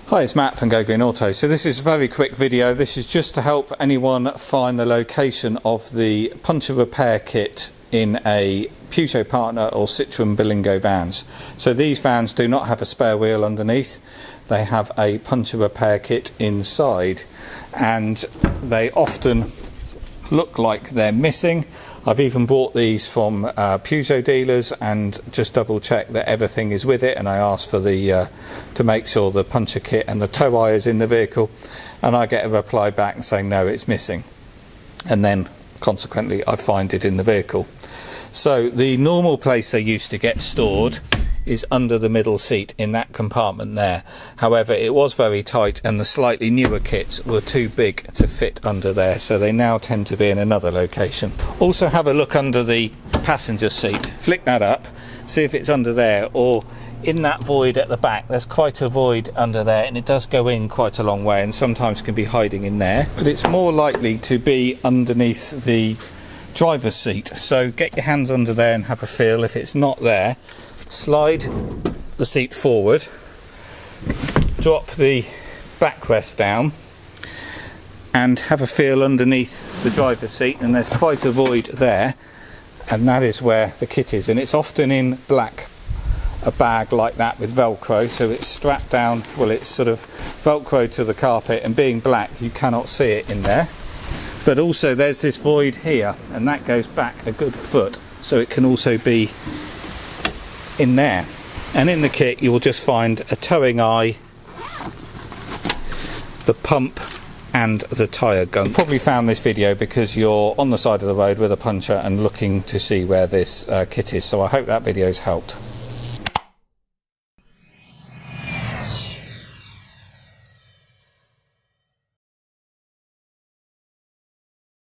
Hi, it's Matt from Go Green Auto. So this is a very quick video. This is just to help anyone find the location of the puncture repair kit in a Peugeot Partner or Citroen Berlingo vans. So these vans do not have a spare wheel underneath. They have a puncture repair kit inside, and they often look like they're missing. I've even bought these from Peugeot dealers and just double check that everything is with it, and I ask for the to make sure the puncture kit and the tow eye is in the vehicle, and I get a reply back saying no, it's missing, and then consequently I find it in the vehicle. So the normal place they used to get stored is under the middle seat in that compartment there. However, it was very tight and the slightly newer kits were too big to fit under there, so they now tend to be in another location. Also have a look under the passenger seat, flick that up, see if it's under there, or in that void at the back. There's quite a void under there and it does go in quite a long way and sometimes can be hiding in there, but it's more likely to be underneath the driver's seat. So get your hands under there and have a feel. If it's not there, slide the seat forward, drop the backrest down and have a feel underneath the driver's seat, and there's quite a void there, and that is where the kit is. And it's often in black, a bag like that with velcro, so it's strapped down, well, it's sort of velcro to the carpet, and being black you cannot see it in there. But also there's this void here, and that goes back a good foot, so it can also be in there. And in the kit you will just find a towing eye, the pump and the tyre gun. You probably found this video because you're on the side of the road with a puncture and looking to see where this kit is, so I hope that video's helped.